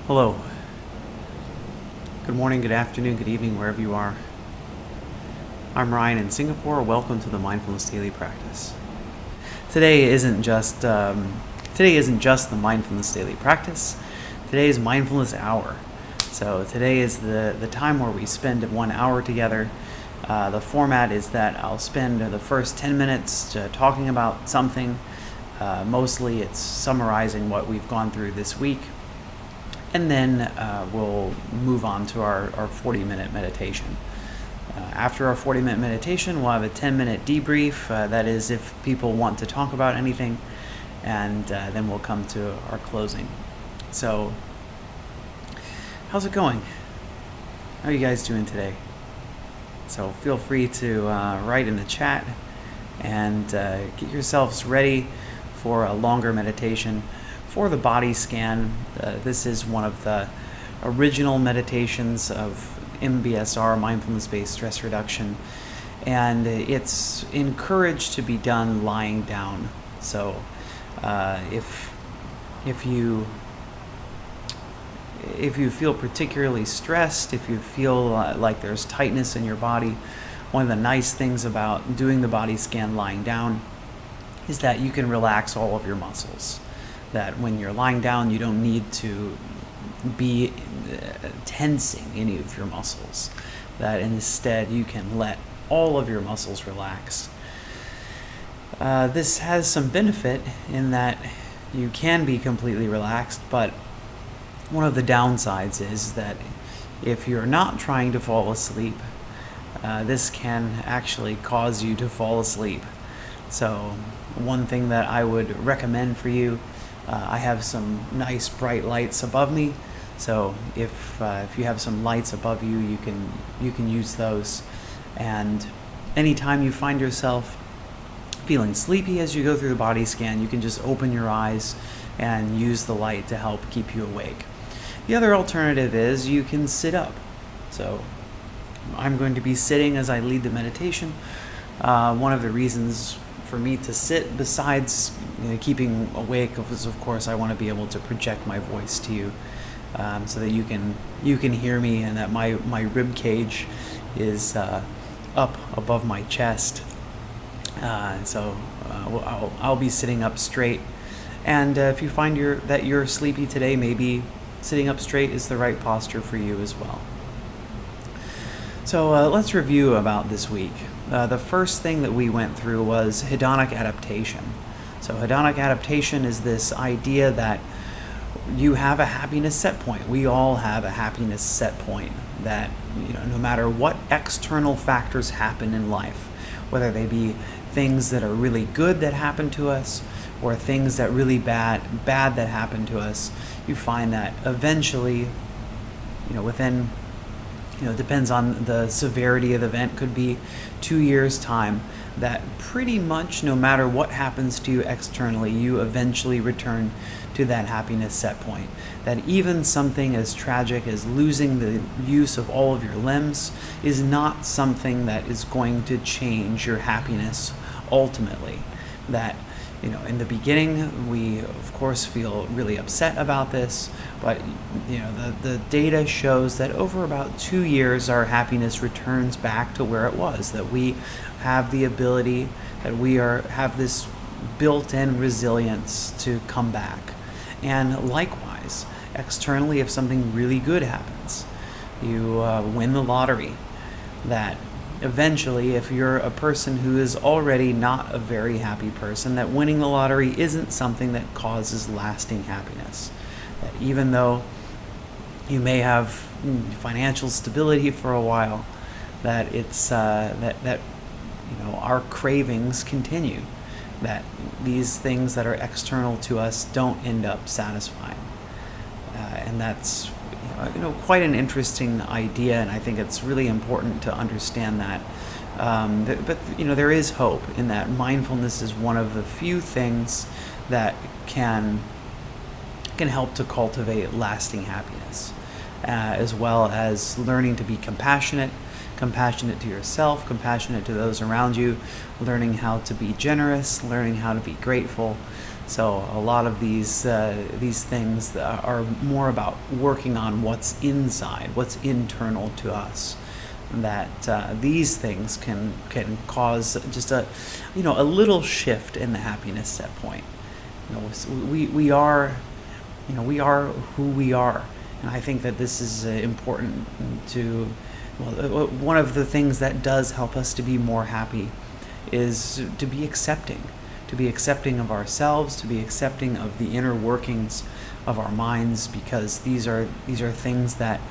Hello. Good morning, good afternoon, good evening, wherever you are. I'm Ryan in Singapore. Welcome to the Mindfulness Daily Practice. Today isn't just the Mindfulness Daily Practice. Today is Mindfulness Hour. So today is the time where we spend 1 hour together. The format is that I'll spend the first 10 minutes talking about something. Mostly it's summarizing what we've gone through this week. And then we'll move on to our 40-minute meditation. After our 40-minute meditation, we'll have a 10-minute debrief. That is if people want to talk about anything. And then we'll come to our closing. So, how's it going? How are you guys doing today? So feel free to write in the chat and get yourselves ready for a longer meditation. For the body scan, this is one of the original meditations of MBSR, mindfulness-based stress reduction, and it's encouraged to be done lying down. So if you feel particularly stressed, if you feel like there's tightness in your body, one of the nice things about doing the body scan lying down is that you can relax all of your muscles. That when you're lying down, you don't need to be tensing any of your muscles. That instead, you can let all of your muscles relax. This has some benefit in that you can be completely relaxed, but one of the downsides is that if you're not trying to fall asleep, this can actually cause you to fall asleep. So one thing that I would recommend for you, I have some nice bright lights above me, so if you have some lights above you, you can use those. And anytime you find yourself feeling sleepy as you go through the body scan, you can just open your eyes and use the light to help keep you awake. The other alternative is you can sit up. So I'm going to be sitting as I lead the meditation. One of the reasons for me to sit, besides keeping awake, is of course I want to be able to project my voice to you, so that you can hear me, and that my rib cage is up above my chest. So I'll be sitting up straight. And if you find that you're sleepy today, maybe sitting up straight is the right posture for you as well. So let's review about this week. The first thing that we went through was hedonic adaptation. So hedonic adaptation is this idea that you have a happiness set point. We all have a happiness set point that, no matter what external factors happen in life, whether they be things that are really good that happen to us or things that really bad that happen to us, you find that eventually, within, depends on the severity of the event, could be 2 years' time, that pretty much no matter what happens to you externally, you eventually return to that happiness set point. That even something as tragic as losing the use of all of your limbs is not something that is going to change your happiness ultimately. That in the beginning, we of course feel really upset about this, but the data shows that over about 2 years, our happiness returns back to where it was. That we have the ability, that we have this built-in resilience to come back. And likewise, externally, if something really good happens, you win the lottery, that eventually, if you're a person who is already not a very happy person, that winning the lottery isn't something that causes lasting happiness. That even though you may have financial stability for a while, that it's that our cravings continue. That these things that are external to us don't end up satisfying, and that's quite an interesting idea, and I think it's really important to understand that. But there is hope in that. Mindfulness is one of the few things that can help to cultivate lasting happiness, as well as learning to be compassionate to yourself, compassionate to those around you, learning how to be generous, learning how to be grateful. So a lot of these things are more about working on what's inside, what's internal to us. That these things can cause just a little shift in the happiness set point. We are who we are, and I think that this is important to. Well, one of the things that does help us to be more happy is to be accepting of ourselves, to be accepting of the inner workings of our minds, because these are things that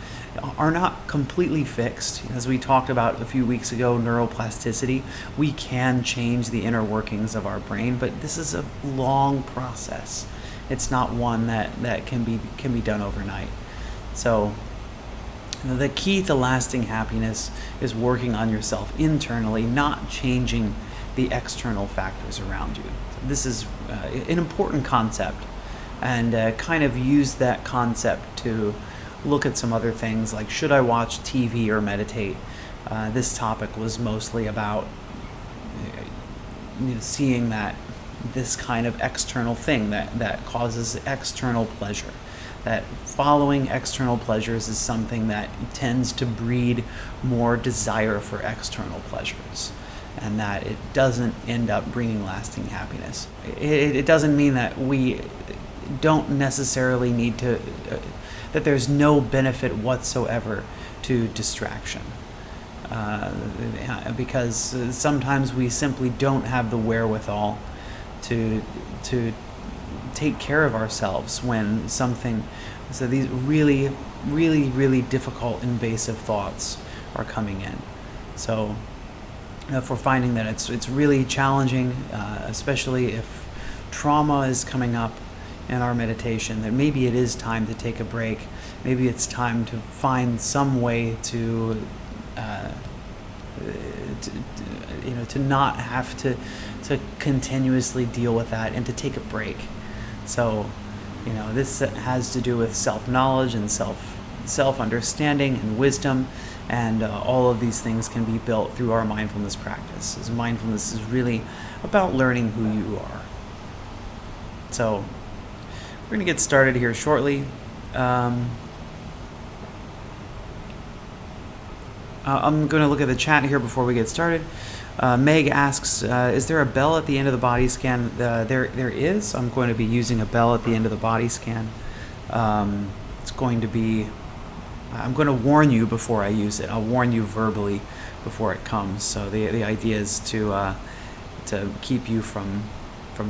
are not completely fixed. As we talked about a few weeks ago, neuroplasticity, we can change the inner workings of our brain, but this is a long process. It's not one that can be done overnight. So the key to lasting happiness is working on yourself internally, not changing the external factors around you. So this is an important concept, and kind of use that concept to look at some other things like, should I watch TV or meditate? This topic was mostly about seeing that this kind of external thing that causes external pleasure. That following external pleasures is something that tends to breed more desire for external pleasures, and that it doesn't end up bringing lasting happiness. It doesn't mean that we don't necessarily need to, that there's no benefit whatsoever to distraction. Because sometimes we simply don't have the wherewithal to take care of ourselves when so these really, really, really difficult, invasive thoughts are coming in. So if we're finding that it's really challenging, especially if trauma is coming up in our meditation, that maybe it is time to take a break. Maybe it's time to find some way to not have to continuously deal with that, and to take a break. So, this has to do with self-knowledge and self-understanding and wisdom, and all of these things can be built through our mindfulness practice. As mindfulness is really about learning who you are. So, we're going to get started here shortly. I'm going to look at the chat here before we get started. Meg asks, is there a bell at the end of the body scan? There is. I'm going to be using a bell at the end of the body scan. It's going to be, I'm going to warn you before I use it. I'll warn you verbally before it comes. So the idea is to keep you from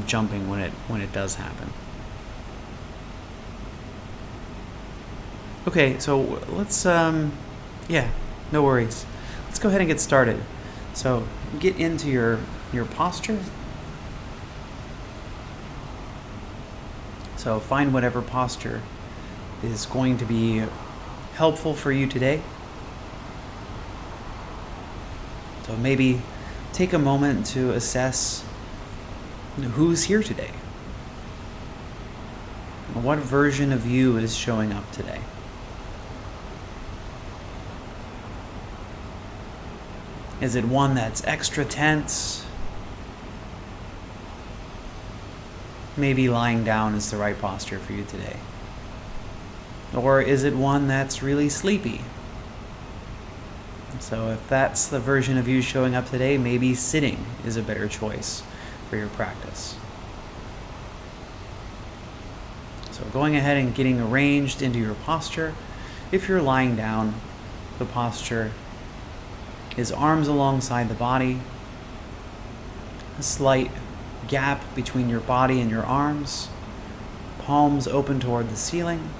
jumping when it does happen. Okay, so let's, no worries. Let's go ahead and get started. So get into your posture. So find whatever posture is going to be helpful for you today. So maybe take a moment to assess who's here today. What version of you is showing up today? Is it one that's extra tense? Maybe lying down is the right posture for you today. Or is it one that's really sleepy? So if that's the version of you showing up today, maybe sitting is a better choice for your practice. So going ahead and getting arranged into your posture. If you're lying down, the posture is arms alongside the body, a slight gap between your body and your arms, palms open toward the ceiling,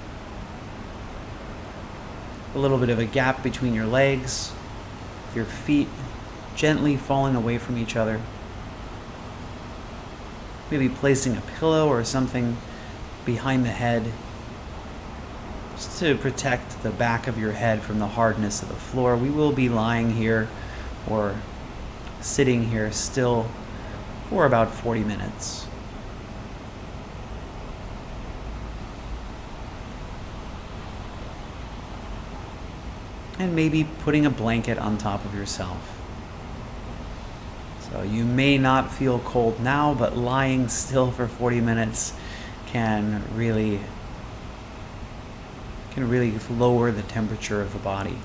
a little bit of a gap between your legs, your feet gently falling away from each other, maybe placing a pillow or something behind the head, just to protect the back of your head from the hardness of the floor. We will be lying here or sitting here still for about 40 minutes. And maybe putting a blanket on top of yourself. So you may not feel cold now, but lying still for 40 minutes can really lower the temperature of the body.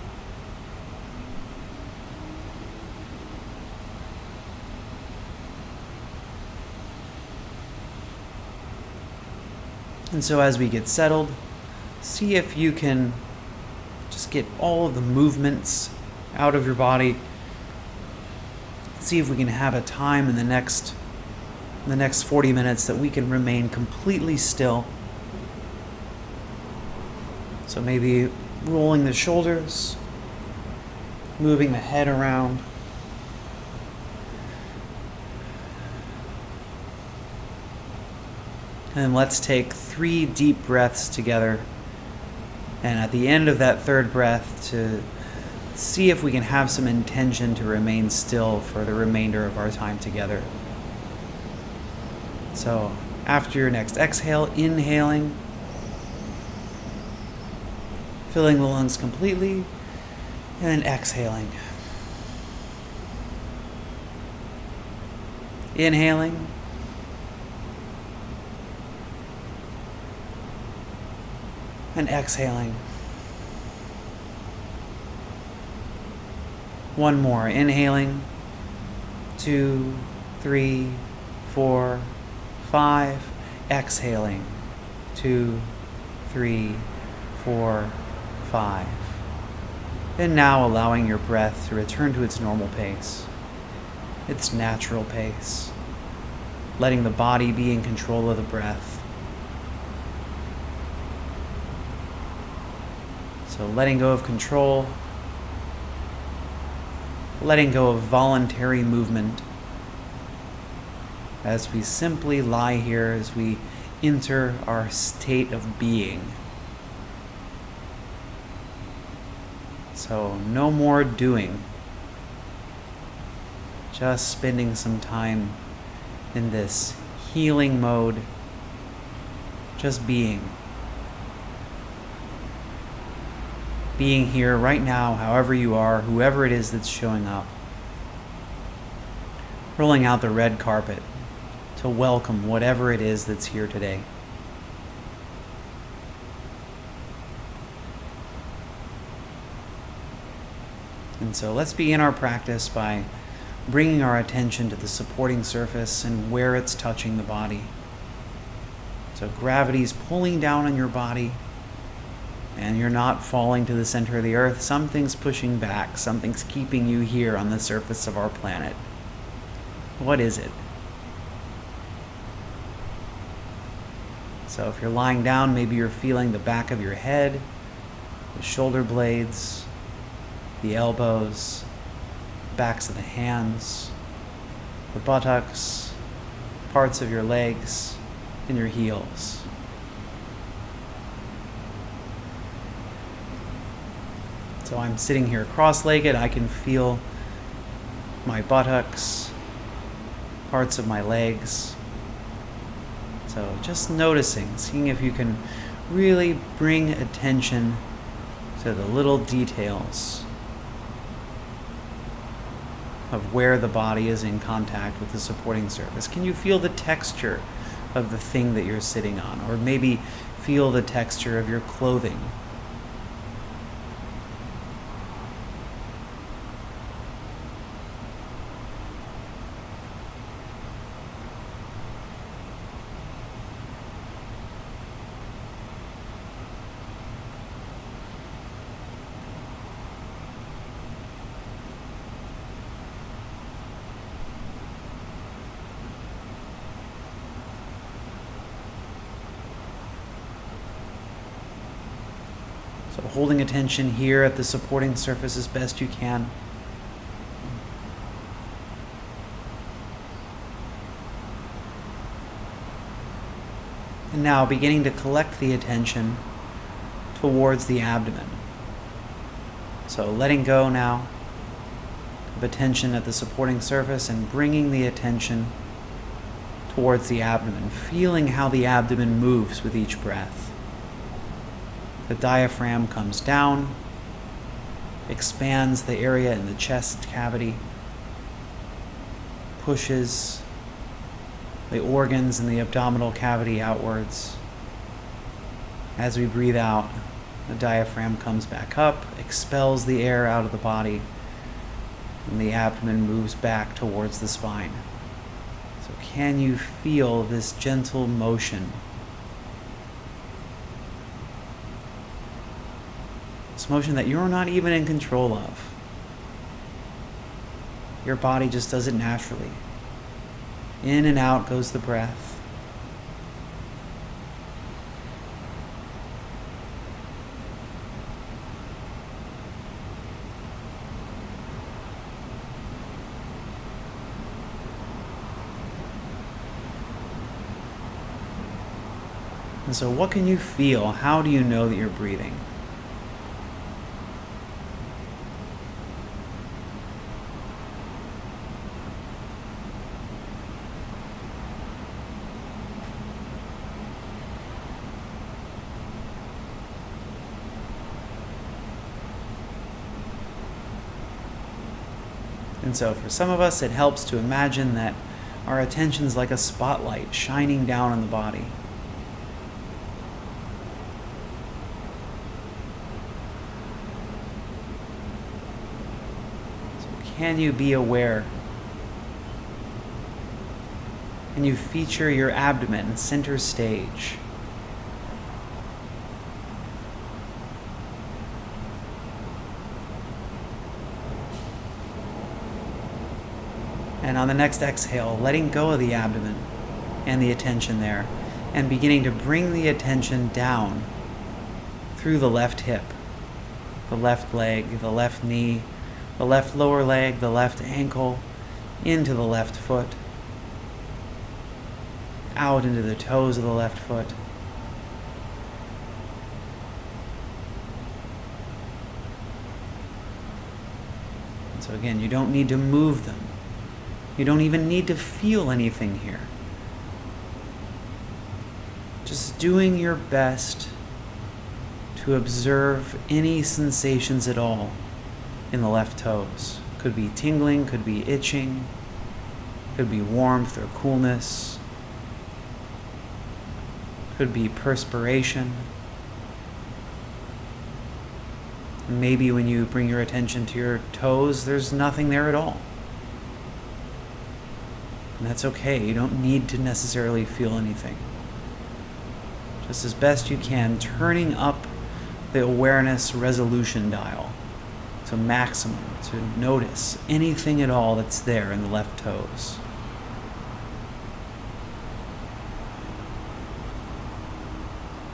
And so as we get settled, see if you can just get all of the movements out of your body. See if we can have a time in the next 40 minutes that we can remain completely still. So maybe rolling the shoulders, moving the head around. And let's take 3 deep breaths together. And at the end of that third breath, to see if we can have some intention to remain still for the remainder of our time together. So after your next exhale, inhaling, filling the lungs completely, and then exhaling. Inhaling. And exhaling. One more. Inhaling. 2, 3, 4, 5. Exhaling. 2, 3, 4, 5. And now allowing your breath to return to its normal pace, its natural pace, letting the body be in control of the breath. So letting go of control, letting go of voluntary movement as we simply lie here, as we enter our state of being. So no more doing, just spending some time in this healing mode, just being. Being here right now, however you are, whoever it is that's showing up. Rolling out the red carpet to welcome whatever it is that's here today. And so let's begin our practice by bringing our attention to the supporting surface and where it's touching the body. So gravity's pulling down on your body, and you're not falling to the center of the earth. Something's pushing back. Something's keeping you here on the surface of our planet. What is it? So if you're lying down, maybe you're feeling the back of your head, the shoulder blades, the elbows, backs of the hands, the buttocks, parts of your legs, and your heels. So I'm sitting here cross-legged. I can feel my buttocks, parts of my legs. So just noticing, seeing if you can really bring attention to the little details of where the body is in contact with the supporting surface. Can you feel the texture of the thing that you're sitting on? Or maybe feel the texture of your clothing. So holding attention here at the supporting surface as best you can. And now beginning to collect the attention towards the abdomen. So letting go now of attention at the supporting surface and bringing the attention towards the abdomen, feeling how the abdomen moves with each breath. The diaphragm comes down, expands the area in the chest cavity, pushes the organs in the abdominal cavity outwards. As we breathe out, the diaphragm comes back up, expels the air out of the body, and the abdomen moves back towards the spine. So can you feel this gentle motion? This motion that you're not even in control of. Your body just does it naturally. In and out goes the breath. And so what can you feel? How do you know that you're breathing? And so for some of us, it helps to imagine that our attention's like a spotlight shining down on the body. So can you be aware? Can you feature your abdomen center stage? And on the next exhale, letting go of the abdomen and the attention there, and beginning to bring the attention down through the left hip, the left leg, the left knee, the left lower leg, the left ankle, into the left foot, out into the toes of the left foot. And so again, you don't need to move them. You don't even need to feel anything here. Just doing your best to observe any sensations at all in the left toes. Could be tingling, could be itching, could be warmth or coolness, could be perspiration. Maybe when you bring your attention to your toes, there's nothing there at all. And that's okay. You don't need to necessarily feel anything. Just as best you can, turning up the awareness resolution dial to maximum, to notice anything at all that's there in the left toes.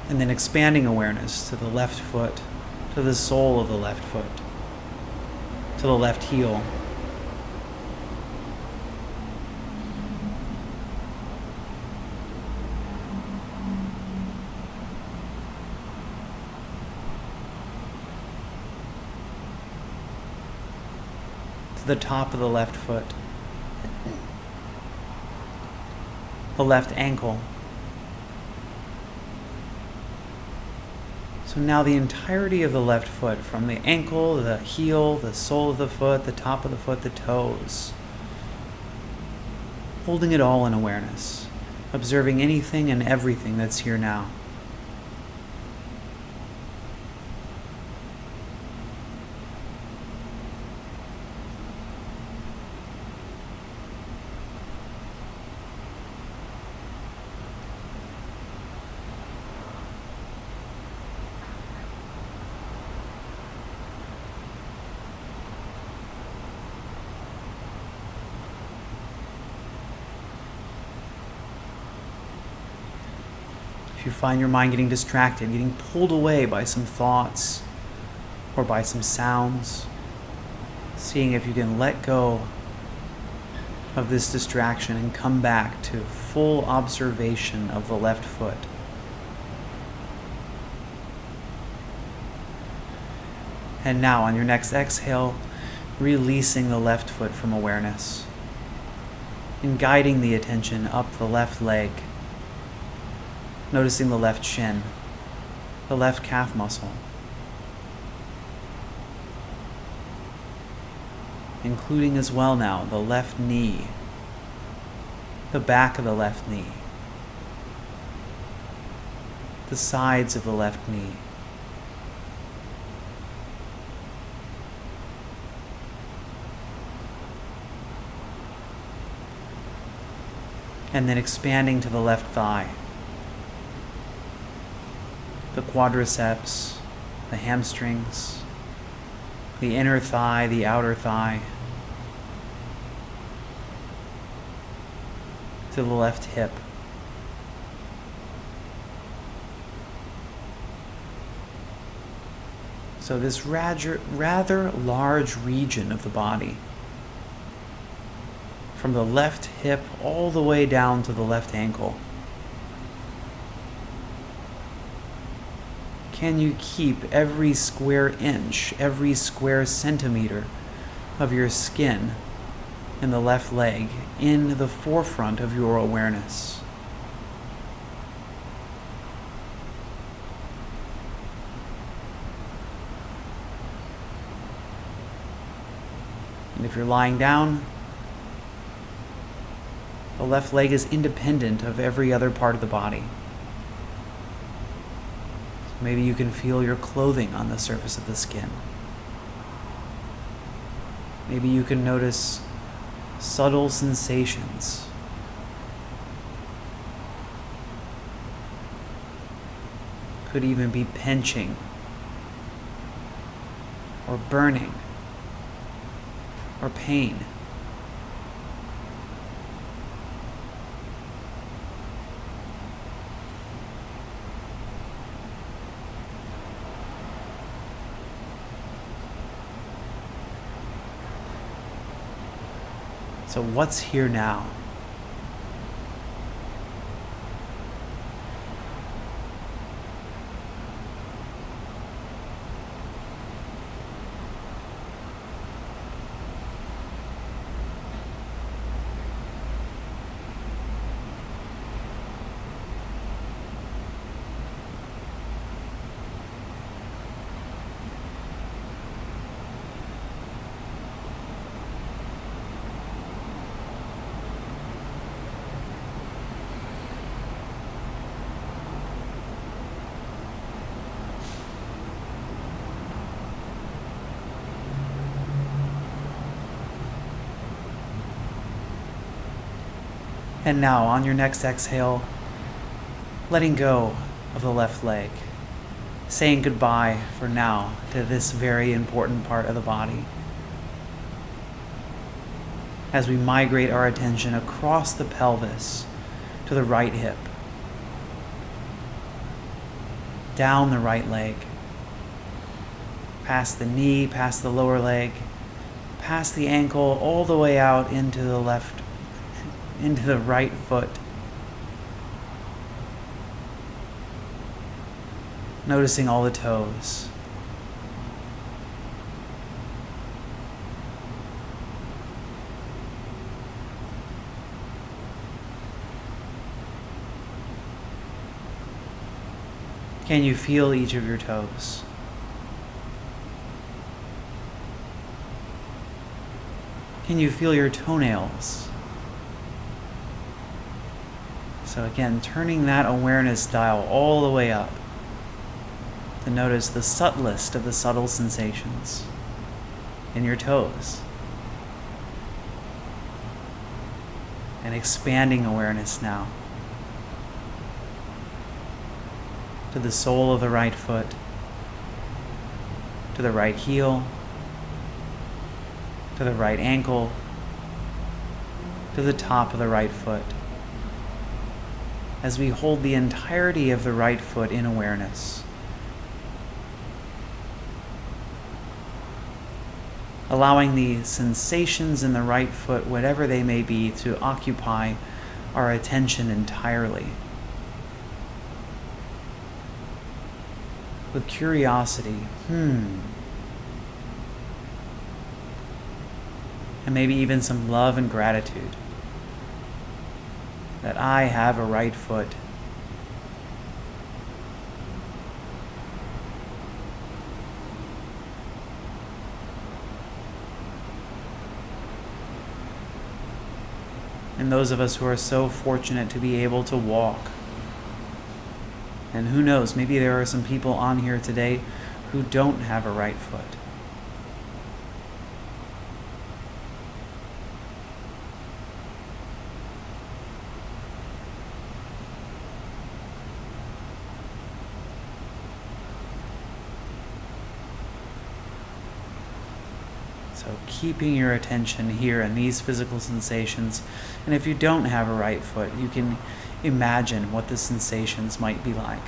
And then expanding awareness to the left foot, to the sole of the left foot, to the left heel. The top of the left foot, the left ankle. So now the entirety of the left foot, from the ankle, the heel, the sole of the foot, the top of the foot, the toes, holding it all in awareness, observing anything and everything that's here now. If you find your mind getting distracted, getting pulled away by some thoughts or by some sounds, seeing if you can let go of this distraction and come back to full observation of the left foot. And now on your next exhale, releasing the left foot from awareness and guiding the attention up the left leg. Noticing the left shin, the left calf muscle, including as well now the left knee, the back of the left knee, the sides of the left knee, and then expanding to the left thigh, the quadriceps, the hamstrings, the inner thigh, the outer thigh, to the left hip. So this rather large region of the body, from the left hip all the way down to the left ankle. Can you keep every square inch, every square centimeter of your skin in the left leg in the forefront of your awareness? And if you're lying down, the left leg is independent of every other part of the body. So maybe you can feel your clothing on the surface of the skin. Maybe you can notice subtle sensations. Could even be pinching or burning or pain. So what's here now? And now, on your next exhale, letting go of the left leg, saying goodbye for now to this very important part of the body. As we migrate our attention across the pelvis to the right hip, down the right leg, past the knee, past the lower leg, past the ankle, all the way out into the left, into the right foot. Noticing all the toes. Can you feel each of your toes? Can you feel your toenails? So again, turning that awareness dial all the way up to notice the subtlest of the subtle sensations in your toes. And expanding awareness now to the sole of the right foot, to the right heel, to the right ankle, to the top of the right foot, as we hold the entirety of the right foot in awareness. Allowing the sensations in the right foot, whatever they may be, to occupy our attention entirely. With curiosity, and maybe even some love and gratitude that I have a right foot. And And those of us who are so fortunate to be able to walk. And who knows, maybe there are some people on here today who don't have a right foot. So keeping your attention here in these physical sensations. And if you don't have a right foot, you can imagine what the sensations might be like.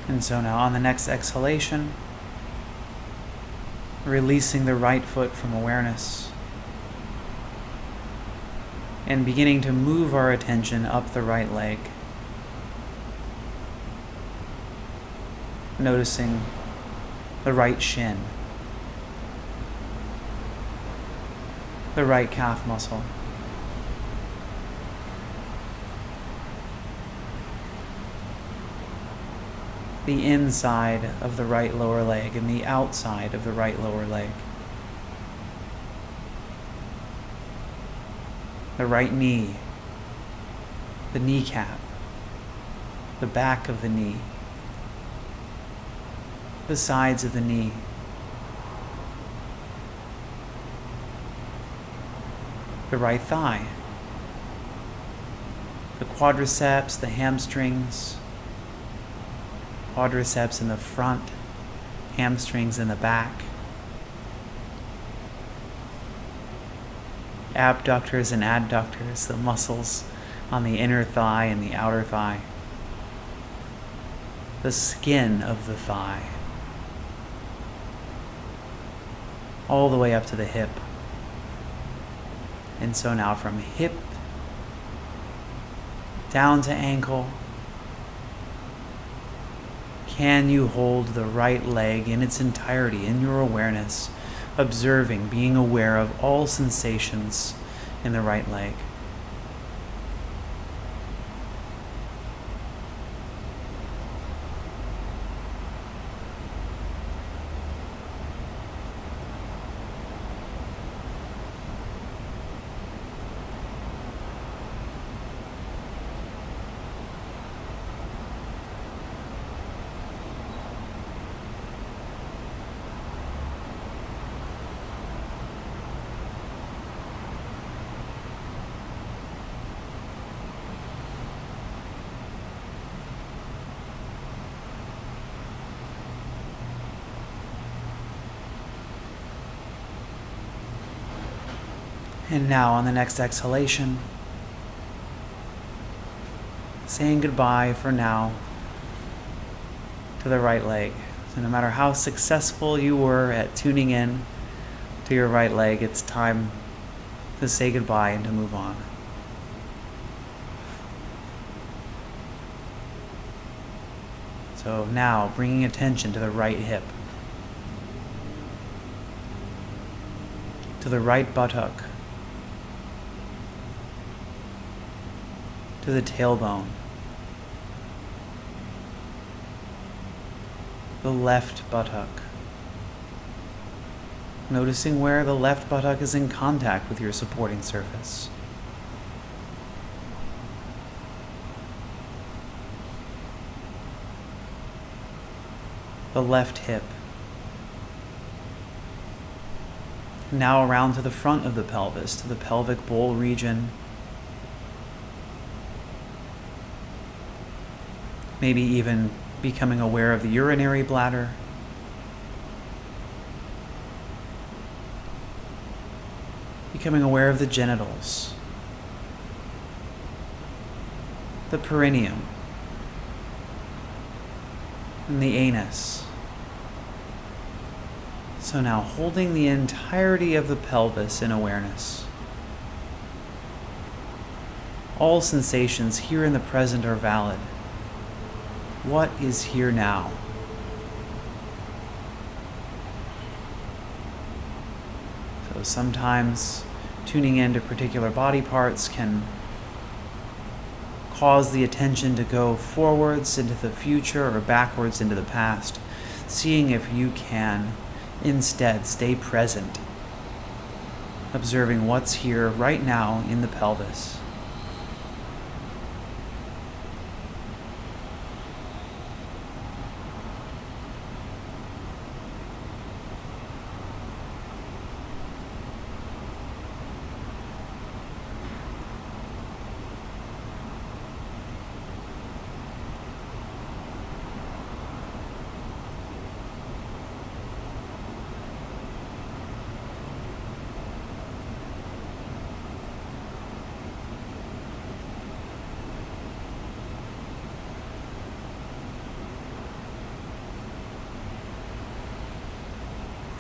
And so now on the next exhalation, releasing the right foot from awareness and beginning to move our attention up the right leg. Noticing the right shin, the right calf muscle, the inside of the right lower leg and the outside of the right lower leg. The right knee, the kneecap, the back of the knee, the sides of the knee, the right thigh, the quadriceps, the hamstrings, quadriceps in the front, hamstrings in the back, abductors and adductors, the muscles on the inner thigh and the outer thigh, the skin of the thigh, all the way up to the hip. And so now from hip down to ankle, can you hold the right leg in its entirety in your awareness, observing, being aware of all sensations in the right leg? And now on the next exhalation, saying goodbye for now to the right leg. So no matter how successful you were at tuning in to your right leg, it's time to say goodbye and to move on. So now bringing attention to the right hip, to the right buttock, to the tailbone, the left buttock. Noticing where the left buttock is in contact with your supporting surface. The left hip. Now around to the front of the pelvis, to the pelvic bowl region. Maybe even becoming aware of the urinary bladder. Becoming aware of the genitals, the perineum, and the anus. So now holding the entirety of the pelvis in awareness. All sensations here in the present are valid. What is here now? So sometimes tuning into particular body parts can cause the attention to go forwards into the future or backwards into the past, seeing if you can instead stay present, observing what's here right now in the pelvis.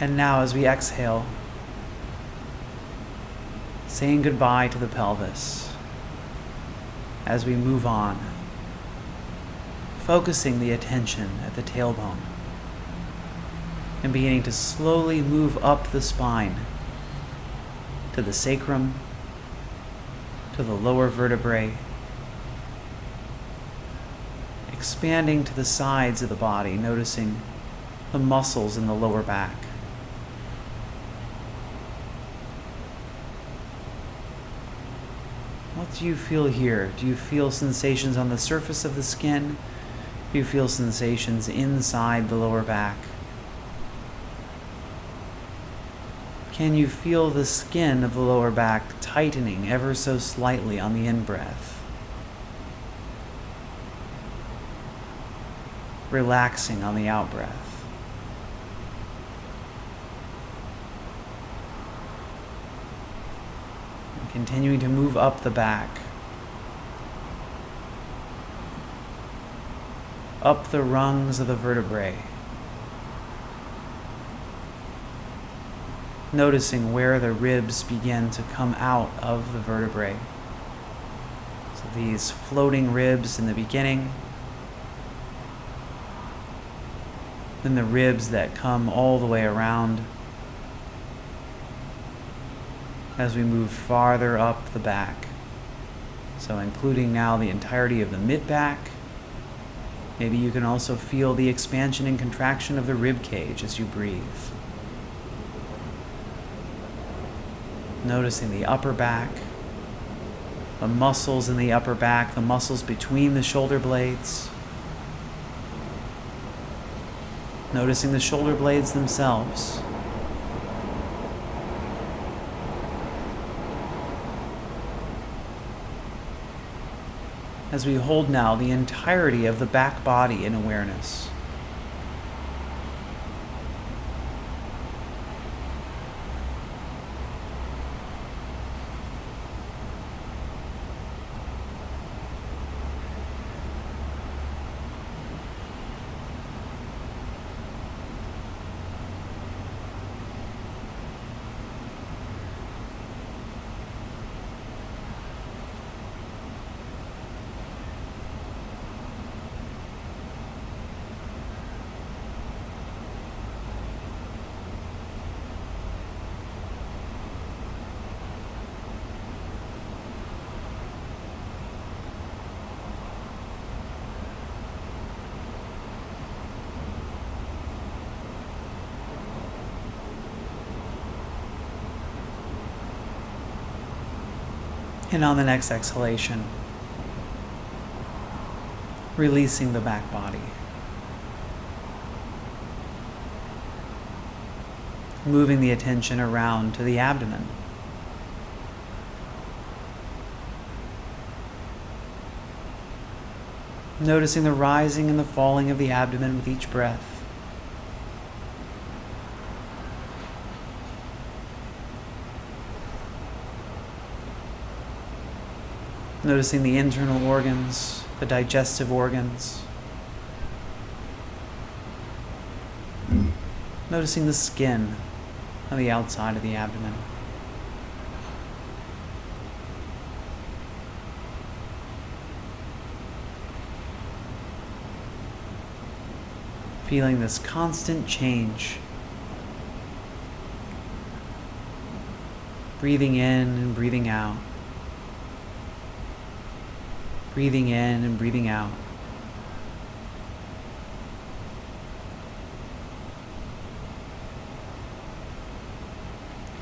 And now as we exhale, saying goodbye to the pelvis, as we move on, focusing the attention at the tailbone, and beginning to slowly move up the spine to the sacrum, to the lower vertebrae, expanding to the sides of the body, noticing the muscles in the lower back. What do you feel here? Do you feel sensations on the surface of the skin? Do you feel sensations inside the lower back? Can you feel the skin of the lower back tightening ever so slightly on the in-breath? Relaxing on the out-breath. Continuing to move up the back, up the rungs of the vertebrae, noticing where the ribs begin to come out of the vertebrae. So these floating ribs in the beginning, then the ribs that come all the way around as we move farther up the back. So including now the entirety of the mid-back. Maybe you can also feel the expansion and contraction of the rib cage as you breathe. Noticing the upper back, the muscles in the upper back, the muscles between the shoulder blades. Noticing the shoulder blades themselves. As we hold now the entirety of the back body in awareness. And on the next exhalation, releasing the back body. Moving the attention around to the abdomen. Noticing the rising and the falling of the abdomen with each breath. Noticing the internal organs, the digestive organs. Noticing the skin on the outside of the abdomen. feeling this constant change. Breathing in and breathing out. Breathing in and breathing out.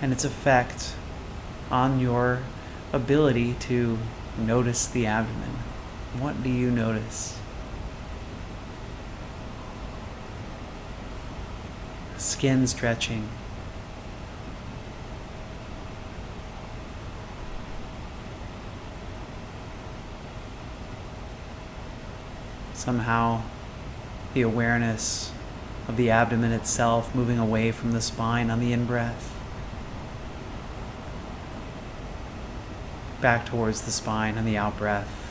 And its effect on your ability to notice the abdomen. What do you notice? Skin stretching. Somehow, the awareness of the abdomen itself moving away from the spine on the in-breath, back towards the spine on the out-breath.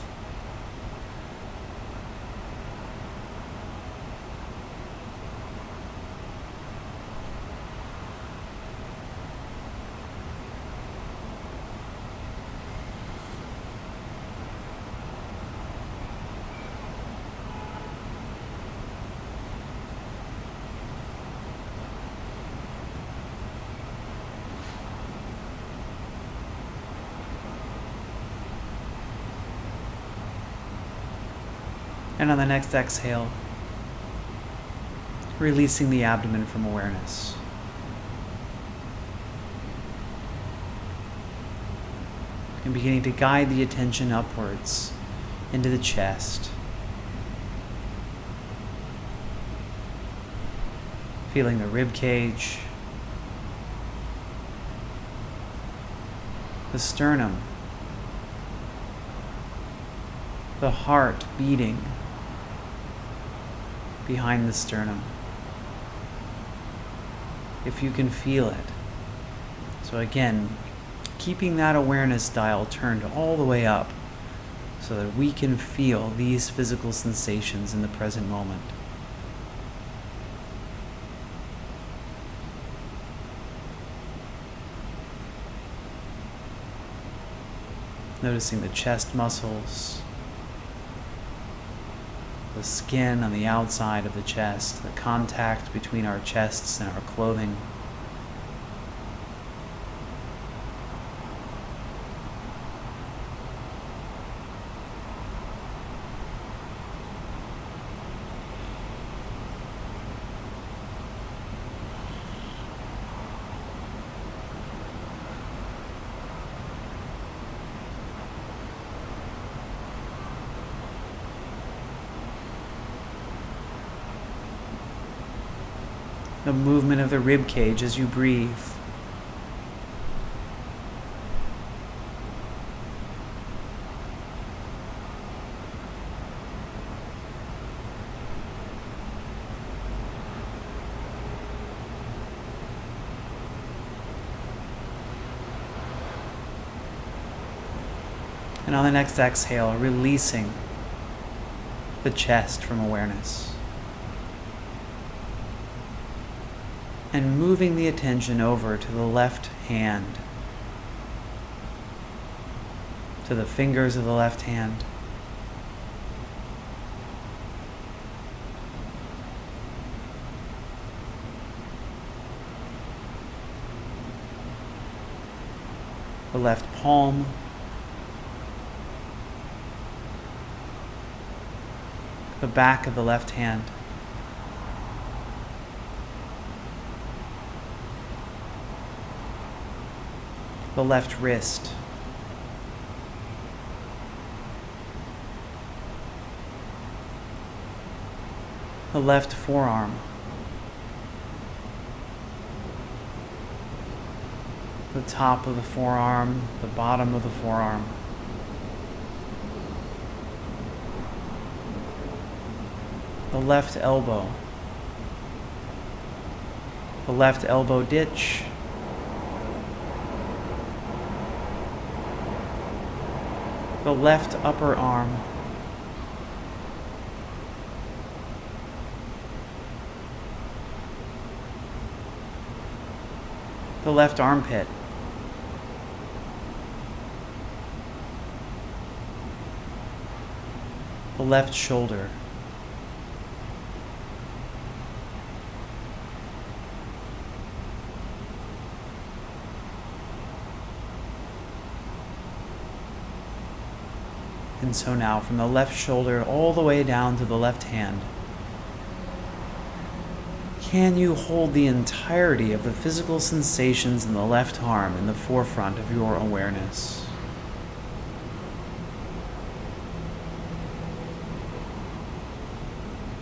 And on the next exhale, releasing the abdomen from awareness. And beginning to guide the attention upwards into the chest. Feeling the rib cage, the sternum, the heart beating behind the sternum, if you can feel it. So again, keeping that awareness dial turned all the way up so that we can feel these physical sensations in the present moment. Noticing the chest muscles, the skin on the outside of the chest, the contact between our chests and our clothing. The movement of the rib cage as you breathe. And on the next exhale, releasing the chest from awareness. And moving the attention over to the left hand, to the fingers of the left hand. The left palm, the back of the left hand. The left wrist, the left forearm, the top of the forearm, the bottom of the forearm, the left elbow, the left elbow ditch, the left upper arm, the left armpit, the left shoulder, And so now, from the left shoulder all the way down to the left hand, can you hold the entirety of the physical sensations in the left arm in the forefront of your awareness?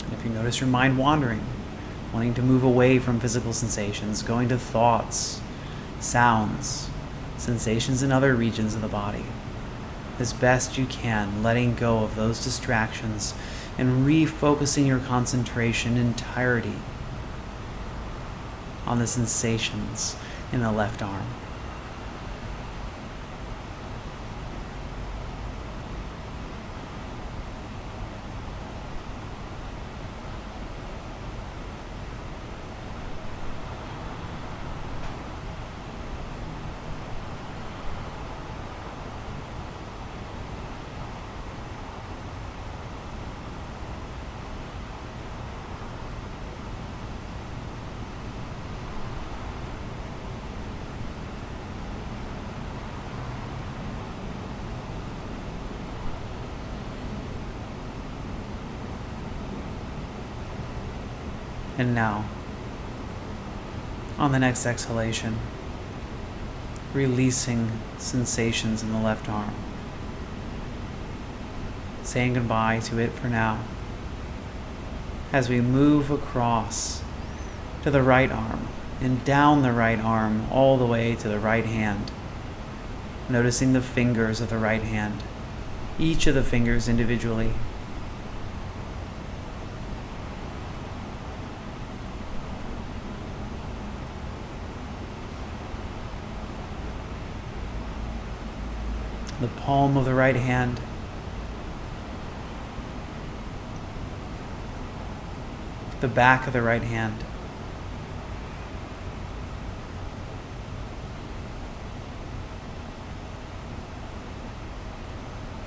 And if you notice your mind wandering, wanting to move away from physical sensations, going to thoughts, sounds, sensations in other regions of the body, as best you can, letting go of those distractions and refocusing your concentration entirety on the sensations in the left arm. And now, on the next exhalation, releasing sensations in the left arm, saying goodbye to it for now, as we move across to the right arm and down the right arm all the way to the right hand, noticing the fingers of the right hand, each of the fingers individually. The palm of the right hand, the back of the right hand,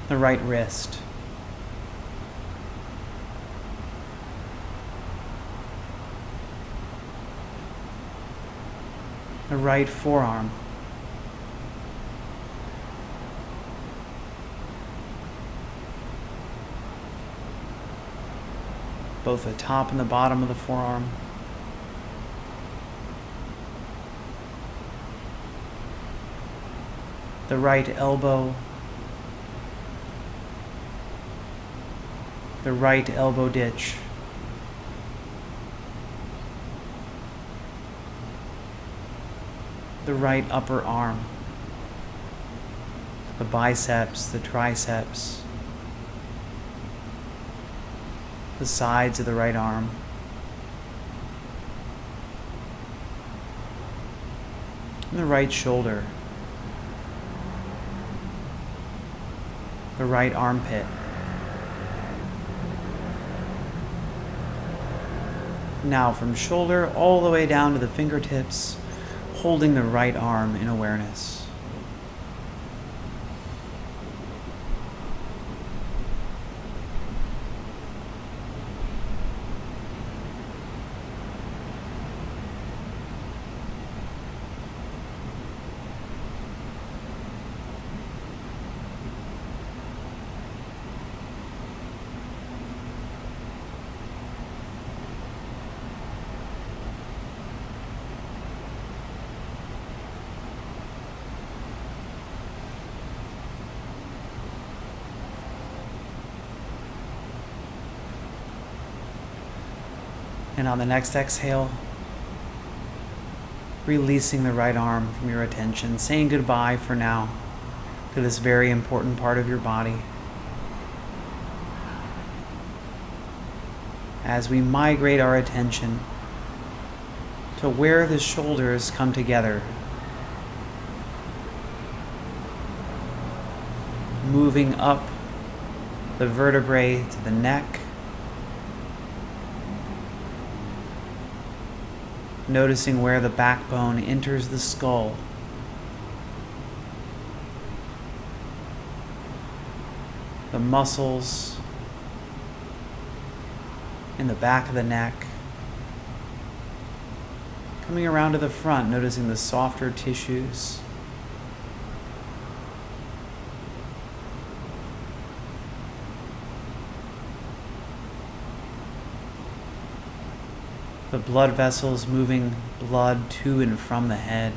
the right wrist, the right forearm, both the top and the bottom of the forearm, the right elbow, the right elbow ditch, the right upper arm, the biceps, the triceps, the sides of the right arm, and the right shoulder, the right armpit, now from shoulder all the way down to the fingertips, holding the right arm in awareness. And on the next exhale, releasing the right arm from your attention, saying goodbye for now to this very important part of your body. As we migrate our attention to where the shoulders come together, moving up the vertebrae to the neck, noticing where the backbone enters the skull, the muscles in the back of the neck, coming around to the front, noticing the softer tissues, The blood vessels moving blood to and from the head.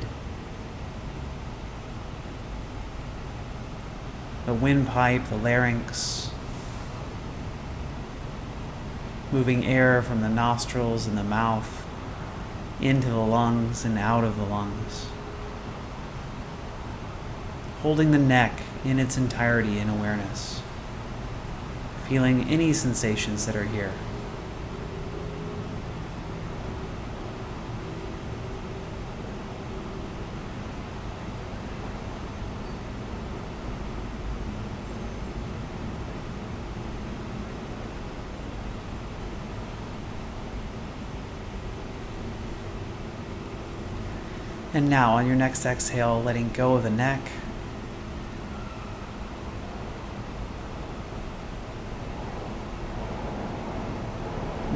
The windpipe, the larynx, moving air from the nostrils and the mouth into the lungs and out of the lungs. Holding the neck in its entirety in awareness. Feeling any sensations that are here. And now, on your next exhale, letting go of the neck.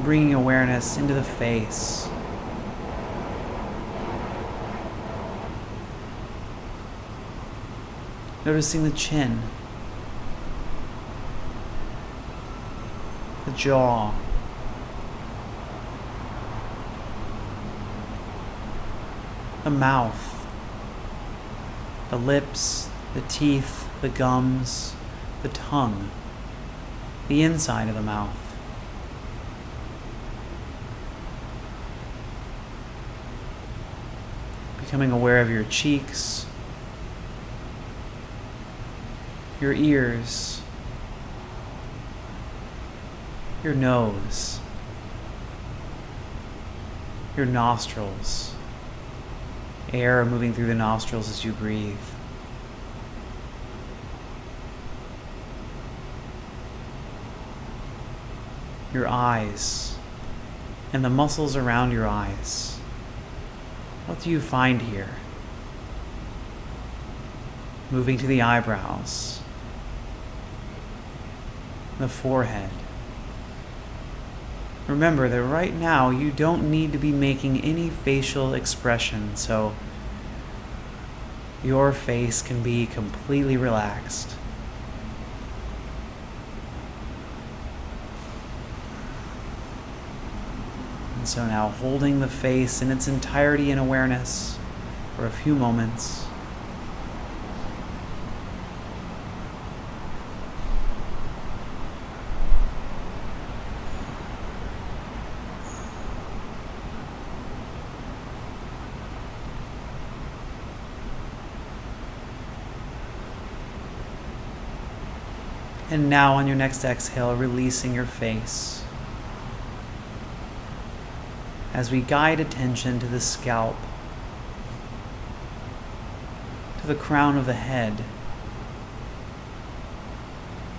Bringing awareness into the face. Noticing the chin, the jaw, the mouth, the lips, the teeth, the gums, the tongue, the inside of the mouth. Becoming aware of your cheeks, your ears, your nose, your nostrils, air moving through the nostrils as you breathe. Your eyes and the muscles around your eyes. What do you find here? Moving to the eyebrows, the forehead. Remember that right now you don't need to be making any facial expression, so your face can be completely relaxed. And so now holding the face in its entirety in awareness for a few moments. And now on your next exhale, releasing your face. As we guide attention to the scalp, to the crown of the head,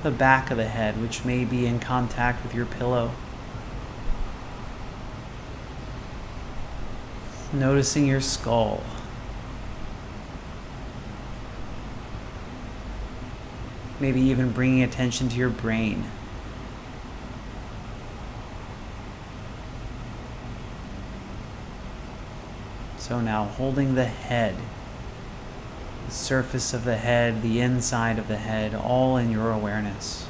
the back of the head, which may be in contact with your pillow. Noticing your skull. Maybe even bringing attention to your brain. So now holding the head, the surface of the head, the inside of the head, all in your awareness.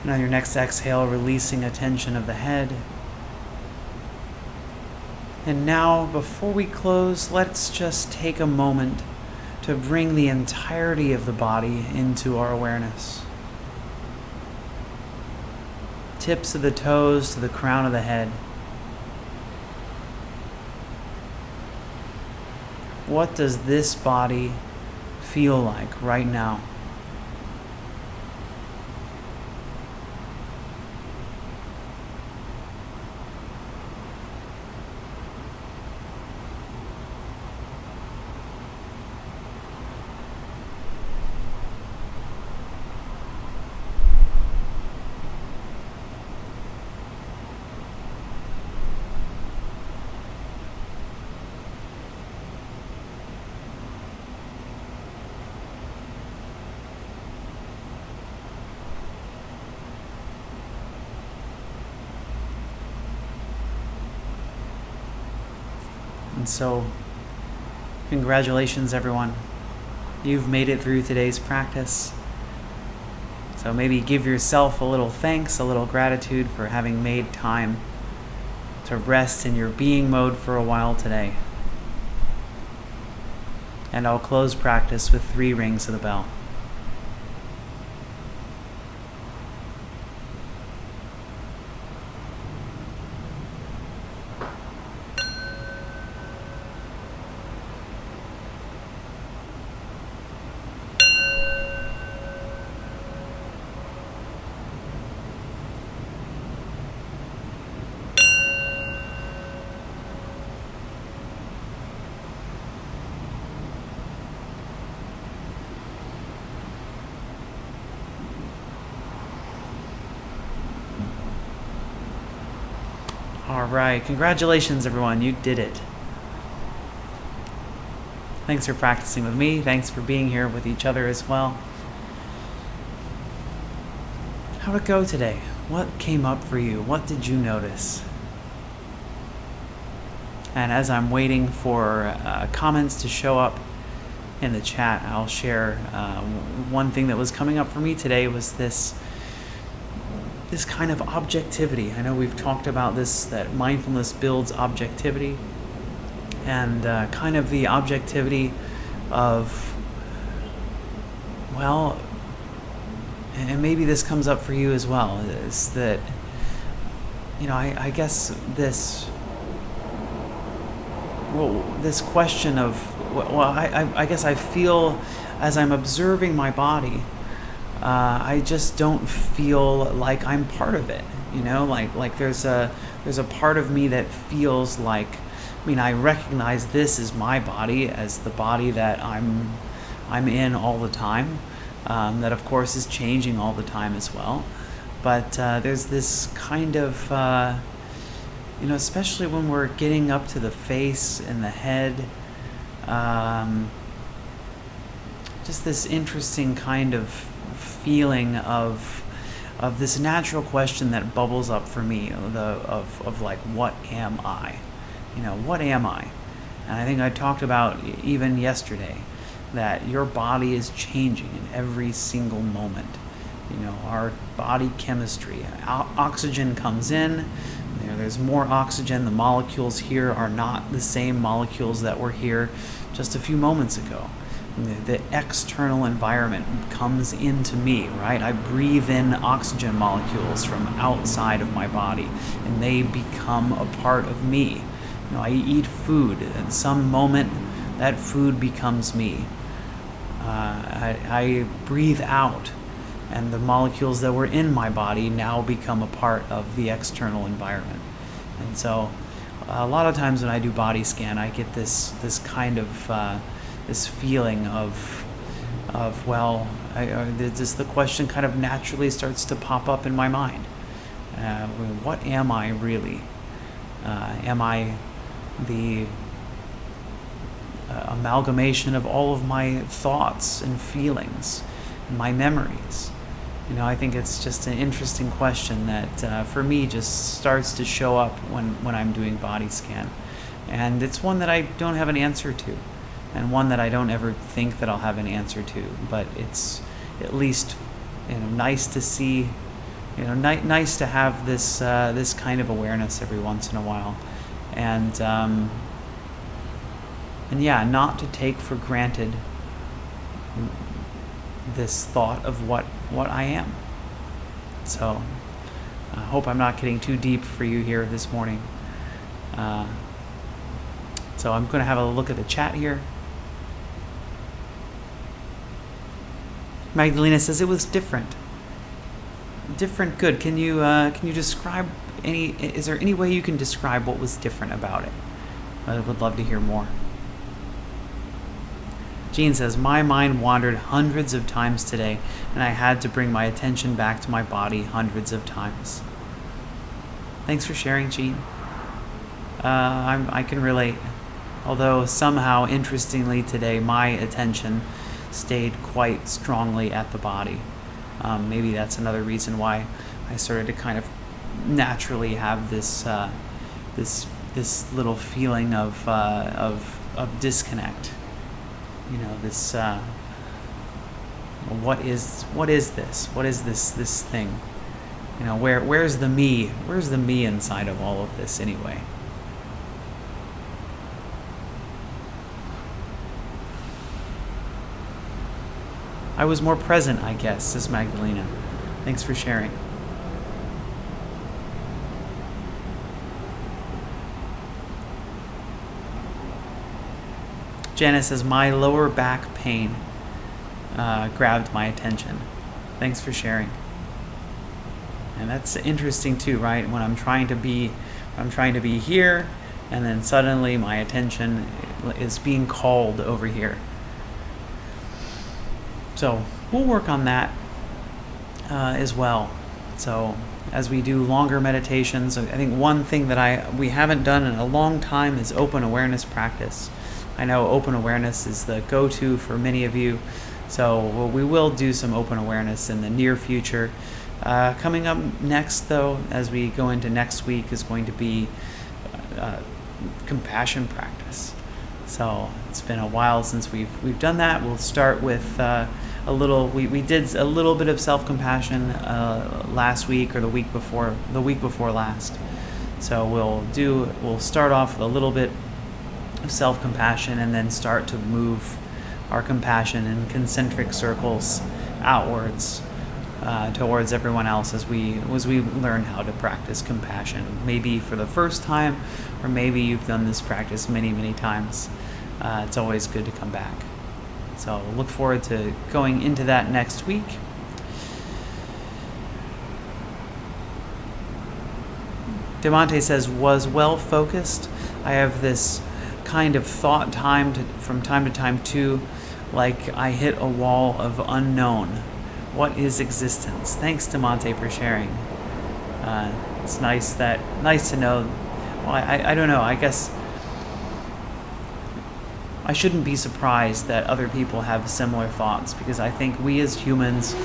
And on your next exhale, releasing attention of the head. And now, before we close, let's just take a moment to bring the entirety of the body into our awareness. Tips of the toes to the crown of the head. What does this body feel like right now? And so, congratulations, everyone. You've made it through today's practice. So maybe give yourself a little thanks, a little gratitude for having made time to rest in your being mode for a while today. And I'll close practice with 3 rings of the bell. All right, congratulations, everyone. You did it. Thanks for practicing with me. Thanks for being here with each other as well. How'd it go today? What came up for you? What did you notice? And as I'm waiting for comments to show up in the chat, I'll share one thing that was coming up for me today was this kind of objectivity. I know we've talked about this, that mindfulness builds objectivity, and kind of the objectivity of, well, and maybe this comes up for you as well, is that, I guess this question of, I guess I feel as I'm observing my body, I just don't feel like I'm part of it, like there's a part of me that feels like, I recognize this as my body, as the body that I'm in all the time, that of course is changing all the time as well, but there's this kind of, especially when we're getting up to the face and the head, just this interesting kind of feeling of this natural question that bubbles up for me, of like, what am I? What am I? And I think I talked about even yesterday that your body is changing in every single moment. Our body chemistry, oxygen comes in, there's more oxygen. The molecules here are not the same molecules that were here just a few moments ago. The external environment comes into me, right? I breathe in oxygen molecules from outside of my body, and they become a part of me. I eat food. At some moment, that food becomes me. I breathe out, and the molecules that were in my body now become a part of the external environment. And so a lot of times when I do body scan, I get this kind of this feeling of just the question kind of naturally starts to pop up in my mind. What am I really? Am I the amalgamation of all of my thoughts and feelings and my memories? I think it's just an interesting question that for me just starts to show up when I'm doing body scan. And it's one that I don't have an answer to, and one that I don't ever think that I'll have an answer to, but it's at least nice to see, nice to have this this kind of awareness every once in a while, and yeah, not to take for granted this thought of what I am. So I hope I'm not getting too deep for you here this morning. So I'm going to have a look at the chat here. Magdalena says it was different. Different, good. Can you describe any? Is there any way you can describe what was different about it? I would love to hear more. Jean says, my mind wandered hundreds of times today, and I had to bring my attention back to my body hundreds of times. Thanks for sharing, Jean. I can relate. Although somehow, interestingly today, my attention stayed quite strongly at the body. Maybe that's another reason why I started to kind of naturally have this little feeling of disconnect. You know, this what is this? What is this thing? You know, where's the me? Where's the me inside of all of this anyway? I was more present, I guess, says Magdalena. Thanks for sharing. Janice says, my lower back pain grabbed my attention. Thanks for sharing. And that's interesting too, right? When I'm trying to be here, and then suddenly my attention is being called over here. So we'll work on that as well. So as we do longer meditations, I think one thing that we haven't done in a long time is open awareness practice. I know open awareness is the go-to for many of you, so we will do some open awareness in the near future. Coming up next, though, as we go into next week, is going to be compassion practice. So it's been a while since we've done that. We'll start with we did a little bit of self-compassion last week or the week before last. So we'll start off with a little bit of self-compassion and then start to move our compassion in concentric circles outwards towards everyone else as we learn how to practice compassion, maybe for the first time, or maybe you've done this practice many times. It's always good to come back. So look forward to going into that next week. Demonte says, was well focused. I have this kind of thought from time to time too, like I hit a wall of unknown. What is existence? Thanks, Demonte, for sharing. It's nice to know. Well, I don't know. I guess I shouldn't be surprised that other people have similar thoughts, because I think we as humans,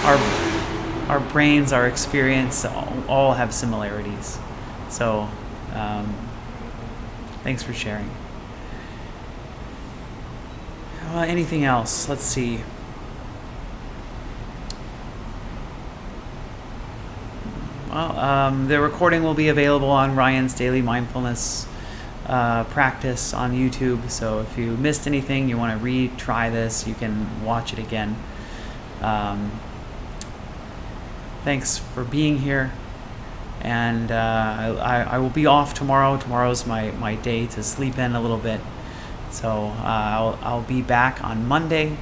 our brains, our experience, all have similarities. So, thanks for sharing. Anything else? Let's see. Well, the recording will be available on Ryan's Daily Mindfulness practice on YouTube. So if you missed anything, you want to retry this, you can watch it again. Thanks for being here. And I will be off tomorrow. Tomorrow's my day to sleep in a little bit. So I'll be back on Monday.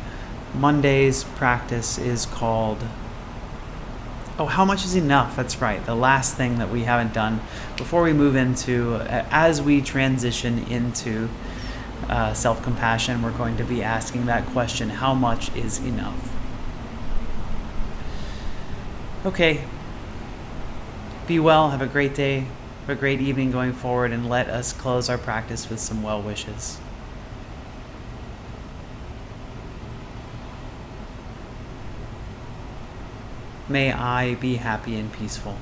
Monday's practice is called, how much is enough? That's right, the last thing that we haven't done before we move into, as we transition into self-compassion, we're going to be asking that question, how much is enough? Okay, be well, have a great day, have a great evening going forward, and let us close our practice with some well wishes. May I be happy and peaceful.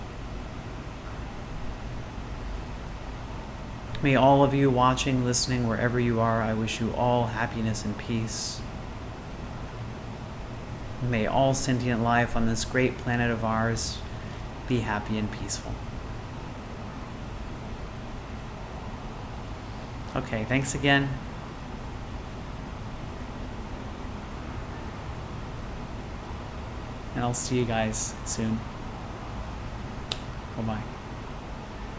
May all of you watching, listening, wherever you are, I wish you all happiness and peace. May all sentient life on this great planet of ours be happy and peaceful. Okay, thanks again. And I'll see you guys soon. Bye-bye.